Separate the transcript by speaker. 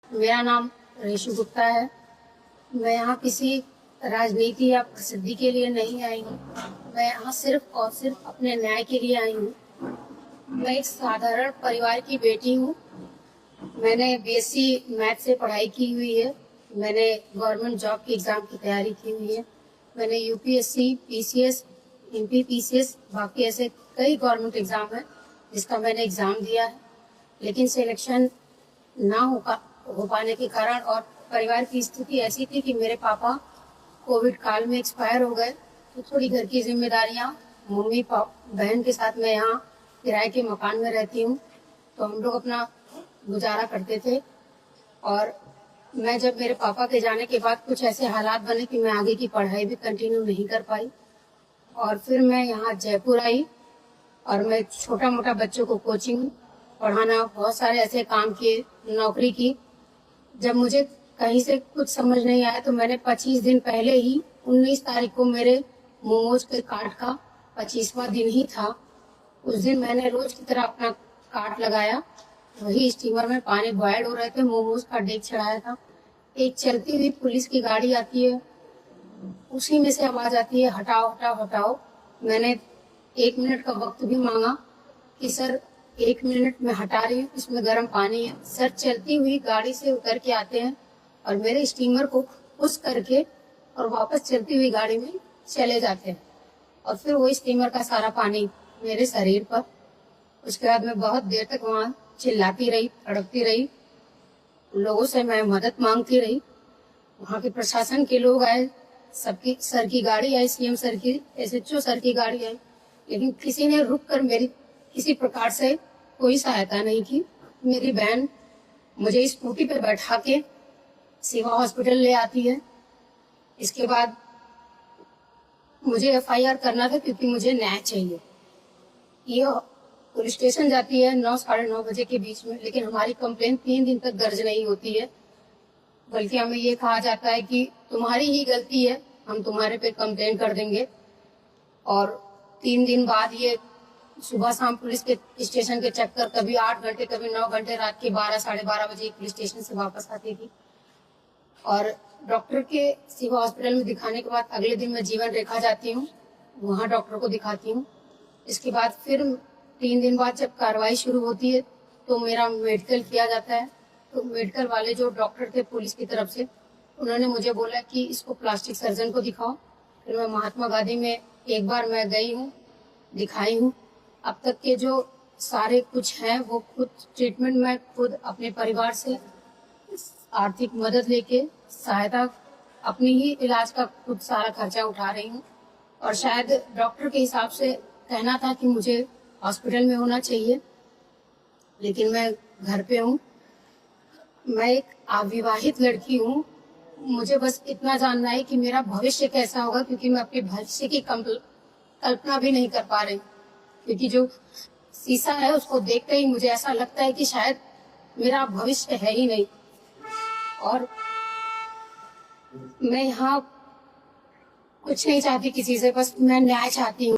Speaker 1: मेरा नाम ऋषि गुप्ता है। मैं यहाँ किसी राजनीति या प्रसिद्धि के लिए नहीं आई हूँ। मैं यहाँ सिर्फ और सिर्फ अपने न्याय के लिए आई हूँ। मैं एक साधारण परिवार की बेटी हूँ। मैंने बीएससी मैथ से पढ़ाई की हुई है। मैंने गवर्नमेंट जॉब की एग्ज़ाम की तैयारी की हुई है। मैंने यूपीएससी, पीसीएस, एमपी पीसीएस, बाकी ऐसे कई गवर्नमेंट एग्ज़ाम है जिसका मैंने एग्ज़ाम दिया है, लेकिन सिलेक्शन ना हो पाने के कारण और परिवार की स्थिति ऐसी थी कि मेरे पापा कोविड काल में एक्सपायर हो गए, तो थोड़ी घर की जिम्मेदारियां मम्मी बहन के साथ मैं यहाँ किराए के मकान में रहती हूँ, तो हम लोग अपना गुजारा करते थे। और मैं जब मेरे पापा के जाने के बाद कुछ ऐसे हालात बने कि मैं आगे की पढ़ाई भी कंटिन्यू नहीं कर पाई, और फिर मैं यहाँ जयपुर आई और मैं छोटा मोटा बच्चों को कोचिंग पढ़ाना, बहुत सारे ऐसे काम किए, नौकरी की। जब मुझे कहीं से कुछ समझ नहीं आया तो मैंने 25 दिन पहले ही 19 तारीख को मेरे मोमोज के कार्ट का 25वां दिन ही था। उस दिन मैंने रोज की तरह अपना कार्ट लगाया। वही स्टीमर में पानी बॉयल हो रहे थे, मोमोज का डेग चढ़ाया था। एक चलती हुई पुलिस की गाड़ी आती है, उसी में से आवाज आती है, हटाओ हटाओ हटाओ। मैंने 1 मिनट का वक्त भी मांगा कि सर 1 मिनट में हटा रही हूँ, इसमें गर्म पानी है। सर चलती हुई गाड़ी से उतर के आते हैं और मेरे स्टीमर को पुश करके और वापस चलती हुई गाड़ी में चले जाते हैं, और फिर वो स्टीमर का सारा पानी मेरे शरीर पर। उसके बाद मैं बहुत देर तक वहाँ चिल्लाती रही, तड़पती रही, लोगों से मैं मदद मांगती रही। वहाँ के प्रशासन के लोग आए, सबकी सर की गाड़ी आई, सीएम सर की, एसएचओ सर की गाड़ी आई, लेकिन किसी ने रुक कर मेरी किसी प्रकार से कोई सहायता नहीं की। मेरी बहन मुझे स्कूटी पे बैठा के सिवा हॉस्पिटल ले आती है। इसके बाद मुझे एफआईआर करना था क्योंकि मुझे न्याय चाहिए। ये पुलिस स्टेशन जाती है 9 साढ़े 9 बजे के बीच में, लेकिन हमारी कंप्लेन 3 दिन तक दर्ज नहीं होती है, बल्कि हमें ये कहा जाता है कि तुम्हारी ही गलती है, हम तुम्हारे पे कंप्लेन कर देंगे। और 3 दिन बाद ये सुबह शाम पुलिस के स्टेशन के चक्कर, कभी 8 घंटे कभी 9 घंटे, रात के 12 साढ़े 12 बजे पुलिस स्टेशन से वापस आती थी। और डॉक्टर के सिवा हॉस्पिटल में दिखाने के बाद अगले दिन मैं जीवन रेखा जाती हूँ, वहाँ डॉक्टर को दिखाती हूँ। इसके बाद फिर 3 दिन बाद जब कार्रवाई शुरू होती है तो मेरा मेडिकल किया जाता है। तो मेडिकल वाले जो डॉक्टर थे पुलिस की तरफ से, उन्होंने मुझे बोला कि इसको प्लास्टिक सर्जन को दिखाओ। फिर मैं महात्मा गांधी में एक बार मैं गई हूँ, दिखाई हूँ। अब तक के जो सारे कुछ हैं वो खुद ट्रीटमेंट में खुद अपने परिवार से आर्थिक मदद लेके सहायता, अपनी ही इलाज का खुद सारा खर्चा उठा रही हूँ। और शायद डॉक्टर के हिसाब से कहना था कि मुझे हॉस्पिटल में होना चाहिए, लेकिन मैं घर पे हूँ। मैं एक अविवाहित लड़की हूँ। मुझे बस इतना जानना है कि मेरा भविष्य कैसा होगा, क्योंकि मैं अपने भविष्य की कल्पना भी नहीं कर पा रही, क्योंकि जो शीशा है उसको देखते ही मुझे ऐसा लगता है कि शायद मेरा भविष्य है ही नहीं। और मैं यहाँ कुछ नहीं चाहती किसी से, बस मैं न्याय चाहती हूँ।